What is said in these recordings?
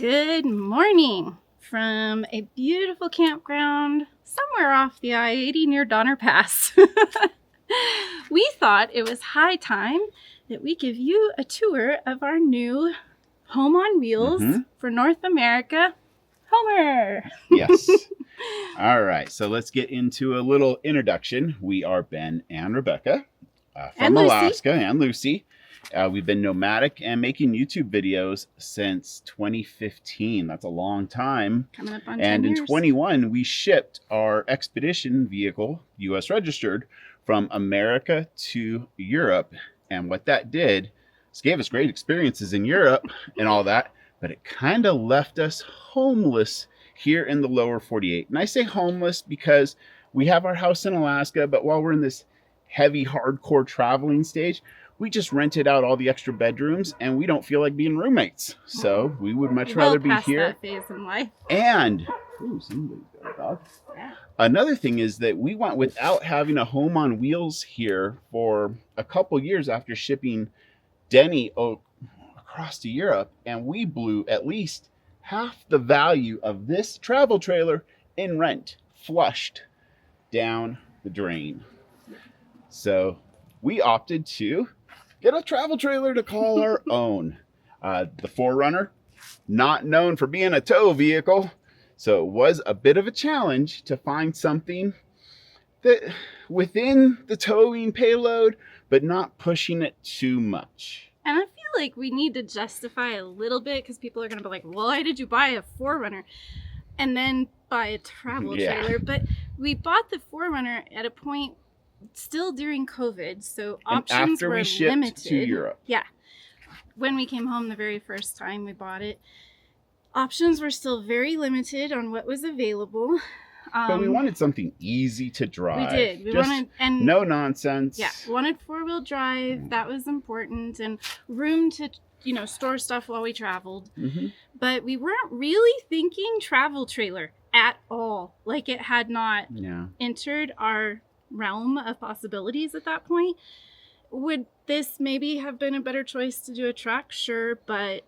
Good morning from a beautiful campground somewhere off the I-80 near Donner Pass. We thought it was high time that we give you a tour of our new home on wheels for North America, Homer. Yes. All right, so let's get into a little introduction. We are Ben and Rebecca from Alaska, and Lucy. We've been nomadic and making YouTube videos since 2015. That's a long time. Coming up on 10 and years. In 21, we shipped our expedition vehicle, US registered, from America to Europe. And what that did is gave us great experiences in Europe and all that, but it kind of left us homeless here in the lower 48. And I say homeless because we have our house in Alaska, but while we're in this heavy, hardcore traveling stage, we just rented out all the extra bedrooms and we don't feel like being roommates. So we would much rather be here. That phase in life. And somebody's got a dog. Yeah. Another thing is that we went without having a home on wheels here for a couple years after shipping Denny across to Europe, and we blew at least half the value of this travel trailer in rent, flushed down the drain. So we opted to get a travel trailer to call our own. The Forerunner, not known for being a tow vehicle, so it was a bit of a challenge to find something that within the towing payload, but not pushing it too much. And I feel like we need to justify a little bit because people are going to be like, well, why did you buy a Forerunner and then buy a travel trailer? But we bought the Forerunner at a point still during COVID, so options were limited. To Europe. Yeah. When we came home the very first time we bought it, options were still very limited on what was available. But we wanted something easy to drive. We did. We wanted, and no nonsense. Yeah, wanted 4-wheel drive. That was important, and room to, store stuff while we traveled. But we weren't really thinking travel trailer at all. Like it had not entered our realm of possibilities at that point. Would this maybe have been a better choice to do a truck? Sure, but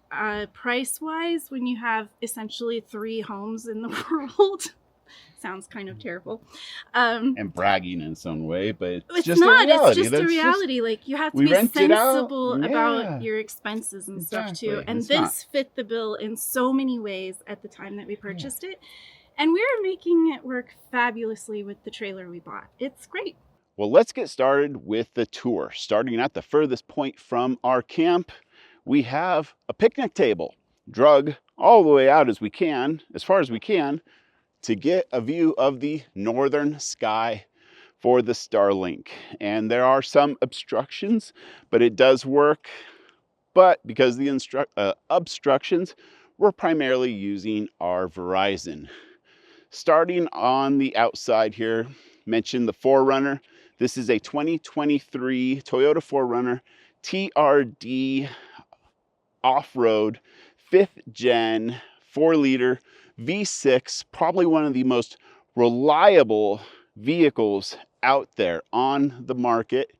price-wise, when you have essentially 3 homes in the world. Sounds kind of terrible. And bragging in some way, but it's just not. A reality. It's just a reality. Like you have to be sensible about your expenses and stuff too. And this fit the bill in so many ways at the time that we purchased it. And we were making it work fabulously with the trailer we bought. It's great. Well, let's get started with the tour. Starting at the furthest point from our camp, we have a picnic table, drug all the way out as far as we can, to get a view of the northern sky for the Starlink. And there are some obstructions, but it does work. But because the obstructions, we're primarily using our Verizon. Starting on the outside here, mention the Forerunner. This is a 2023 Toyota Forerunner TRD off-road 5th gen 4-liter V6, probably one of the most reliable vehicles out there on the market,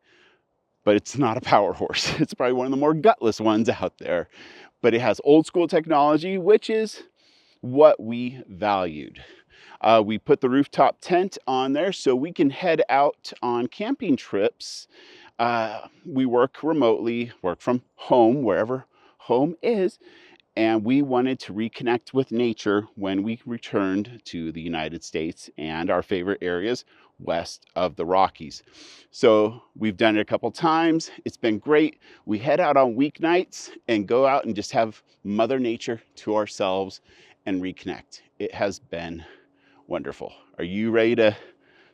but it's not a power horse. It's probably one of the more gutless ones out there, but it has old school technology, which is what we valued. We put the rooftop tent on there so we can head out on camping trips. We work remotely, work from home, wherever home is. And we wanted to reconnect with nature when we returned to the United States and our favorite areas west of the Rockies. So we've done it a couple times. It's been great. We head out on weeknights and go out and just have Mother Nature to ourselves and reconnect. It has been wonderful. Are you ready to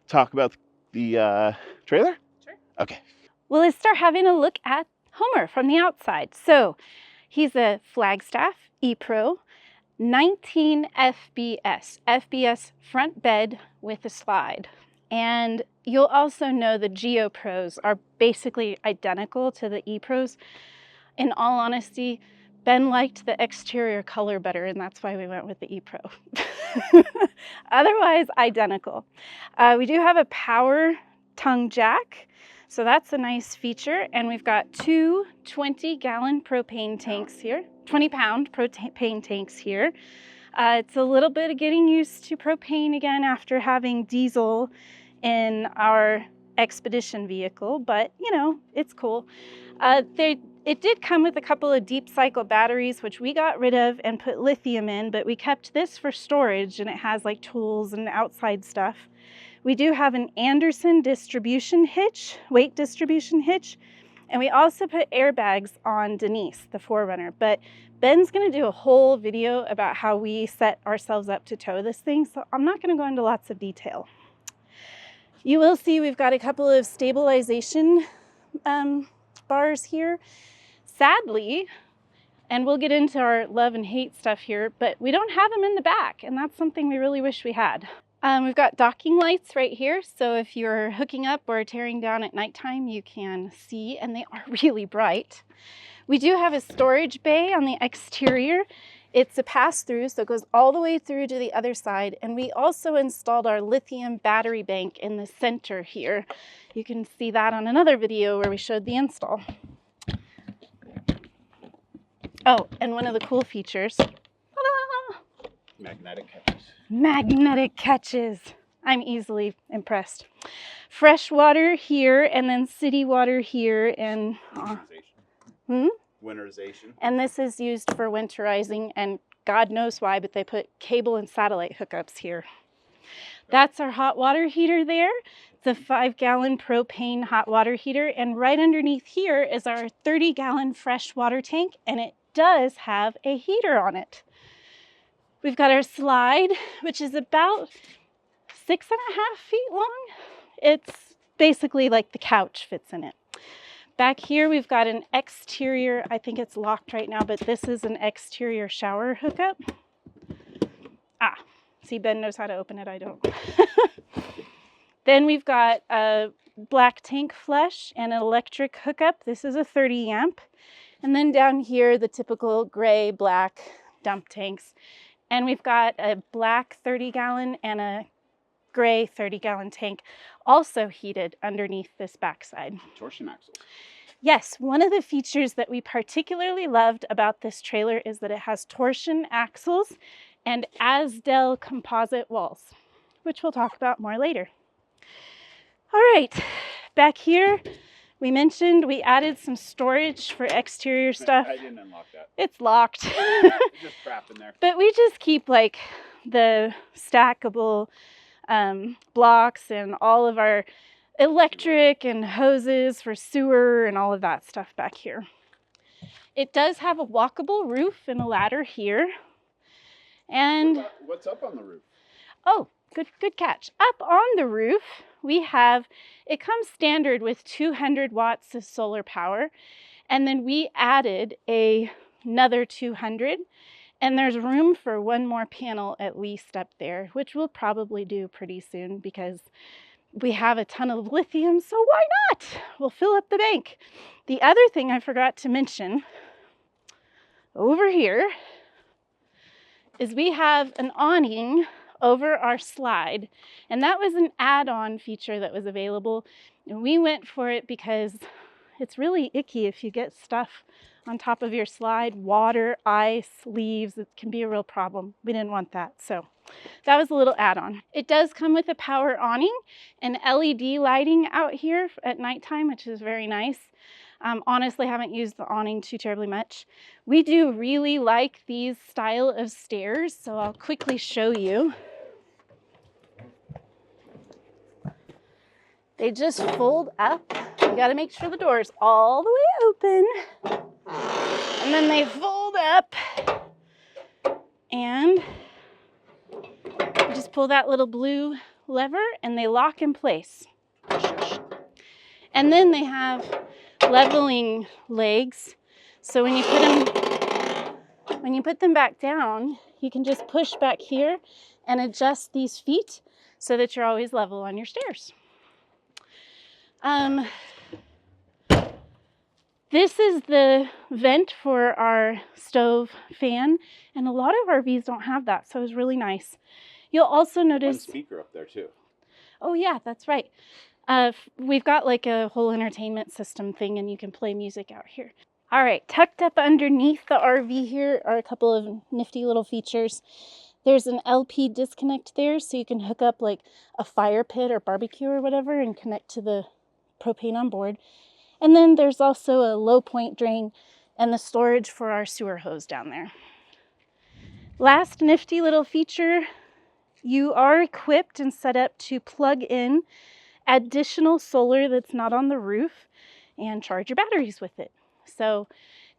talk about the trailer? Sure. Okay. Well, let's start having a look at Homer from the outside. So he's a Flagstaff E-Pro, 19 FBS front bed with a slide. And you'll also know the Geo Pros are basically identical to the E-Pros. In all honesty, Ben liked the exterior color better, and that's why we went with the E-Pro. Otherwise, identical. We do have a power tongue jack. So that's a nice feature. And we've got two 20-gallon propane tanks here, 20-pound propane tanks here. It's a little bit of getting used to propane again after having diesel in our expedition vehicle, but you know, it's cool. It did come with a couple of deep cycle batteries, which we got rid of and put lithium in, but we kept this for storage, and it has like tools and outside stuff. We do have an Anderson distribution hitch, weight distribution hitch, and we also put airbags on Denise, the 4Runner. But Ben's gonna do a whole video about how we set ourselves up to tow this thing, so I'm not gonna go into lots of detail. You will see we've got a couple of stabilization bars here. Sadly, and we'll get into our love and hate stuff here, but we don't have them in the back, and that's something we really wish we had. We've got docking lights right here, so if you're hooking up or tearing down at nighttime, you can see, and they are really bright. We do have a storage bay on the exterior. It's a pass-through, so it goes all the way through to the other side, and we also installed our lithium battery bank in the center here. You can see that on another video where we showed the install. Oh, and one of the cool features, ta-da! Magnetic catches. Magnetic catches. I'm easily impressed. Fresh water here, and then city water here, and Winterization. And this is used for winterizing, and God knows why, but they put cable and satellite hookups here. That's our hot water heater there. It's a 5-gallon propane hot water heater, and right underneath here is our 30-gallon fresh water tank, and it does have a heater on it. We've got our slide, which is about 6.5 feet long. It's basically like the couch fits in it. Back here, we've got an exterior, I think it's locked right now, but this is an exterior shower hookup. Ah, see, Ben knows how to open it, I don't. Then we've got a black tank flush and an electric hookup. This is a 30 amp. And then down here, the typical gray, black dump tanks. And we've got a black 30-gallon and a gray 30-gallon tank, also heated underneath this backside. Torsion axles. Yes, one of the features that we particularly loved about this trailer is that it has torsion axles and Asdel composite walls, which we'll talk about more later. All right, back here, we mentioned we added some storage for exterior stuff. I didn't unlock that. It's locked. Just crap in there. But we just keep like the stackable blocks and all of our electric and hoses for sewer and all of that stuff back here. It does have a walkable roof and a ladder here. And what's up on the roof? Oh, good catch. Up on the roof, we have, it comes standard with 200 watts of solar power. And then we added another 200. And there's room for one more panel at least up there, which we'll probably do pretty soon because we have a ton of lithium, so why not? We'll fill up the bank. The other thing I forgot to mention over here is we have an awning over our slide, and that was an add-on feature that was available, and we went for it because it's really icky if you get stuff on top of your slide, water, ice, leaves. It can be a real problem. We didn't want that, so that was a little add-on. It does come with a power awning and LED lighting out here at nighttime, which is very nice. Honestly, haven't used the awning too terribly much. We do really like these style of stairs, so I'll quickly show you. They just fold up. You gotta make sure the door's all the way open. And then they fold up. And you just pull that little blue lever and they lock in place. And then they have leveling legs. So when you put them back down, you can just push back here and adjust these feet so that you're always level on your stairs. This is the vent for our stove fan, and a lot of RVs don't have that, so it's really nice. You'll also notice one speaker up there too. Oh yeah, that's right. We've got like a whole entertainment system thing, and you can play music out here. All right, tucked up underneath the RV here are a couple of nifty little features. There's an LP disconnect there, so you can hook up like a fire pit or barbecue or whatever and connect to the propane on board. And then there's also a low point drain and the storage for our sewer hose down there. Last nifty little feature, you are equipped and set up to plug in additional solar that's not on the roof and charge your batteries with it. So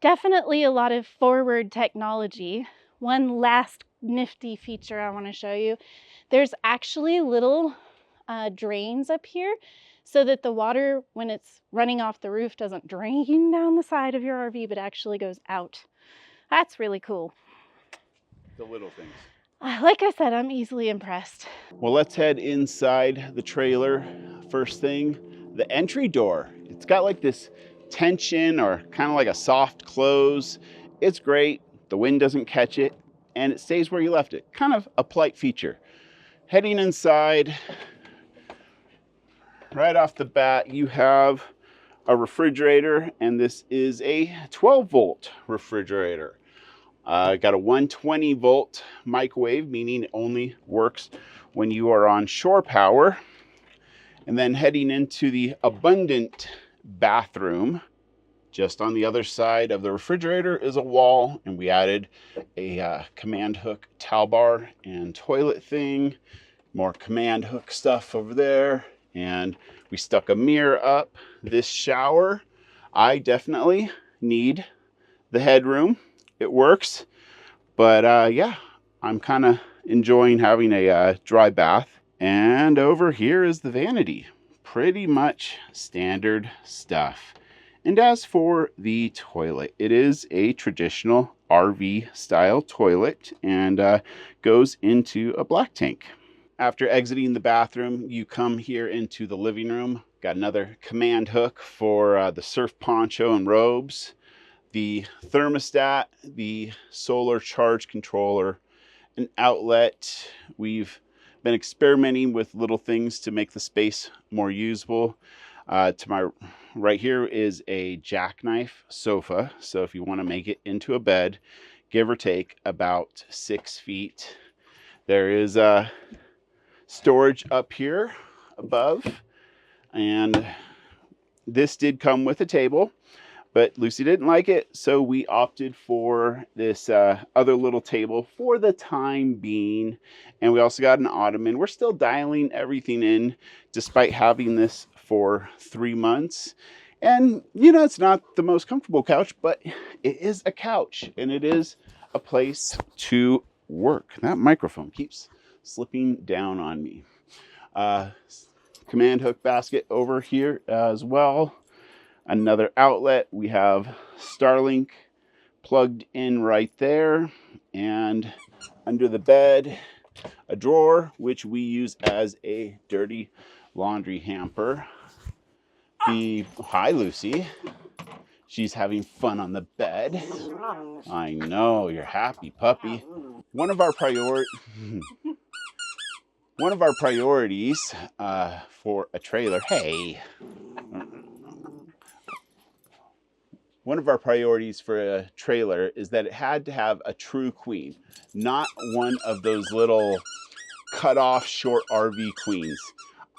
definitely a lot of forward technology. One last nifty feature I want to show you. There's actually little drains up here so that the water, when it's running off the roof, doesn't drain down the side of your RV, but actually goes out. That's really cool. The little things. Like I said, I'm easily impressed. Well, let's head inside the trailer. First thing, the entry door. It's got like this tension or kind of like a soft close. It's great. The wind doesn't catch it and it stays where you left it. Kind of a polite feature. Heading inside, right off the bat, you have a refrigerator, and this is a 12-volt refrigerator. Got a 120 volt microwave, meaning it only works when you are on shore power. And then heading into the abundant bathroom, just on the other side of the refrigerator is a wall, and we added a command hook towel bar and toilet thing. More command hook stuff over there, and we stuck a mirror up. This shower, I definitely need the headroom. It works, but yeah, I'm kind of enjoying having a dry bath. And over here is the vanity. Pretty much standard stuff. And as for the toilet, it is a traditional RV style toilet and goes into a black tank. After exiting the bathroom, you come here into the living room. Got another command hook for the surf poncho and robes, the thermostat, the solar charge controller, an outlet. We've been experimenting with little things to make the space more usable. To my right here is a jackknife sofa. So if you want to make it into a bed, give or take about 6 feet. There is storage up here above, and this did come with a table, but Lucy didn't like it, so we opted for this other little table for the time being. And we also got an ottoman. We're still dialing everything in despite having this for 3 months. And you know, it's not the most comfortable couch, but it is a couch and it is a place to work. That microphone keeps slipping down on me. Command hook basket over here as well. Another outlet. We have Starlink plugged in right there, and under the bed a drawer which we use as a dirty laundry hamper. Hi Lucy, she's having fun on the bed. I know, you're happy puppy. One of our priorities for a trailer, one of our priorities for a trailer is that it had to have a true queen, not one of those little cut off short RV queens.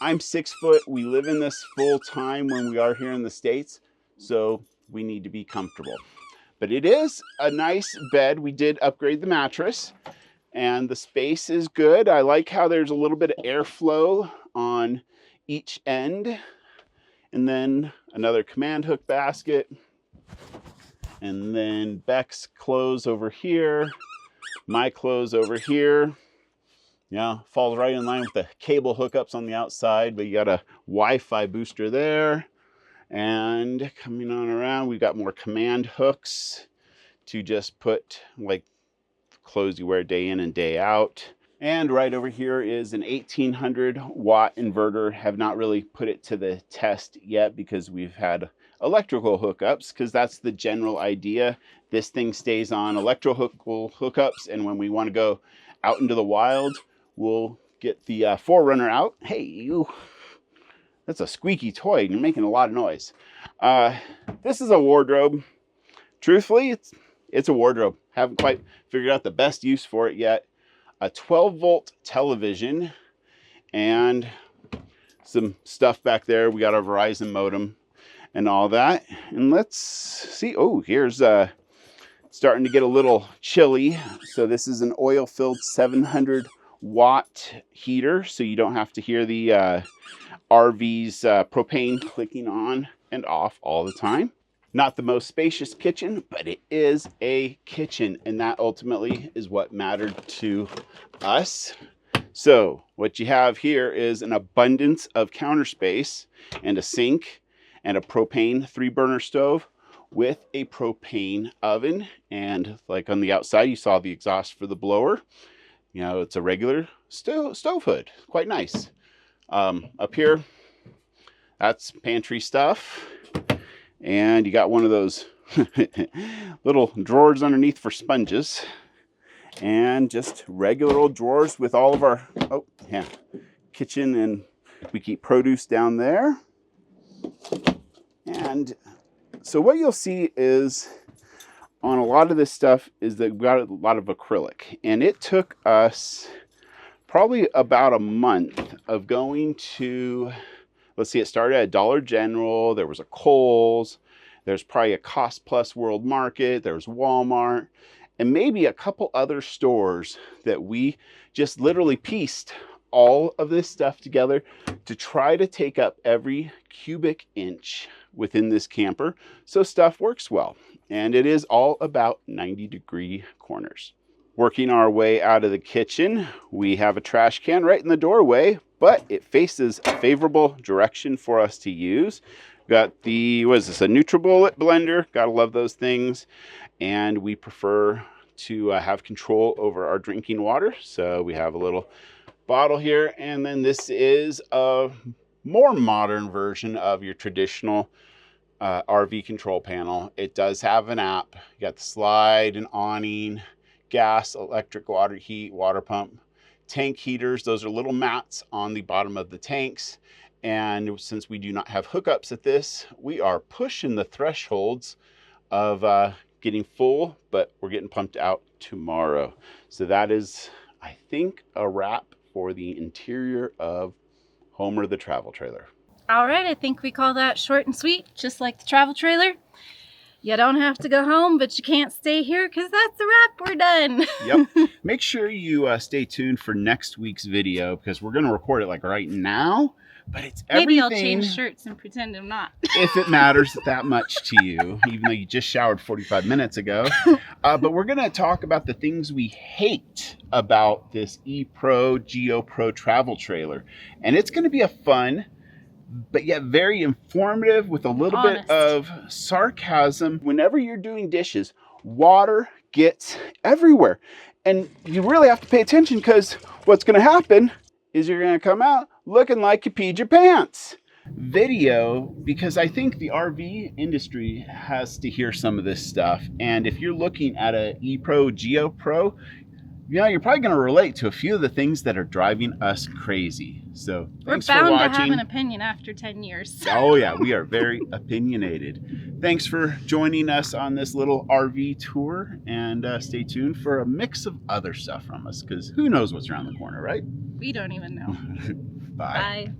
I'm 6 foot. We live in this full time when we are here in the States, so we need to be comfortable. But it is a nice bed. We did upgrade the mattress, and the space is good. I like how there's a little bit of airflow on each end. And then another command hook basket. And then Beck's clothes over here. My clothes over here. Yeah, falls right in line with the cable hookups on the outside, but you got a Wi-Fi booster there. And coming on around, we've got more command hooks to just put like clothes you wear day in and day out. And right over here is an 1800 watt inverter. Have not really put it to the test yet because we've had electrical hookups, because that's the general idea. This thing stays on electrical hookups, and when we want to go out into the wild, we'll get the Forerunner out. Hey, you. That's a squeaky toy. You're making a lot of noise. This is a wardrobe. Truthfully, it's a wardrobe. Haven't quite figured out the best use for it yet. A 12-volt television and some stuff back there. We got our Verizon modem and all that. And let's see. Oh, here's starting to get a little chilly. So this is an oil-filled 700-watt heater, so you don't have to hear the RV's propane clicking on and off all the time. Not the most spacious kitchen, but it is a kitchen, and that ultimately is what mattered to us. So what you have here is an abundance of counter space and a sink and a propane 3-burner stove with a propane oven. And like on the outside, you saw the exhaust for the blower. You know, it's a regular stove hood. Quite nice. Up here, that's pantry stuff. And you got one of those little drawers underneath for sponges. And just regular old drawers with all of our, kitchen, and we keep produce down there. And so what you'll see is on a lot of this stuff is that we've got a lot of acrylic. And it took us probably about a month of going to, let's see, it started at Dollar General, there was a Kohl's, there's probably a Cost Plus World Market, there's Walmart, and maybe a couple other stores that we just literally pieced all of this stuff together to try to take up every cubic inch within this camper so stuff works well. And it is all about 90-degree corners. Working our way out of the kitchen, we have a trash can right in the doorway, but it faces a favorable direction for us to use. Got the, what is this, a NutriBullet blender. Gotta love those things. And we prefer to have control over our drinking water. So we have a little bottle here. And then this is a more modern version of your traditional RV control panel. It does have an app. You got the slide and awning, gas, electric, water heat, water pump, tank heaters. Those are little mats on the bottom of the tanks. And since we do not have hookups at this, we are pushing the thresholds of getting full, but we're getting pumped out tomorrow. So that is, I think, a wrap for the interior of Homer the Travel Trailer. All right, I think we call that short and sweet, just like the travel trailer. You don't have to go home, but you can't stay here because that's a wrap. We're done. Yep. Make sure you stay tuned for next week's video because we're going to record it like right now. But it's everything. Maybe I'll change shirts and pretend I'm not. If it matters that much to you, even though you just showered 45 minutes ago. But we're going to talk about the things we hate about this ePro GeoPro travel trailer. And it's going to be a fun, but yet very informative with a little bit of sarcasm. Whenever you're doing dishes, water gets everywhere. And you really have to pay attention because what's going to happen is you're going to come out looking like you peed your pants. Video, because I think the RV industry has to hear some of this stuff. And if you're looking at a ePro GeoPro, you're probably going to relate to a few of the things that are driving us crazy. So thanks for watching. We're bound to have an opinion after 10 years. Oh yeah, we are very opinionated. Thanks for joining us on this little RV tour, and stay tuned for a mix of other stuff from us, because who knows what's around the corner, right? We don't even know. Bye. Bye.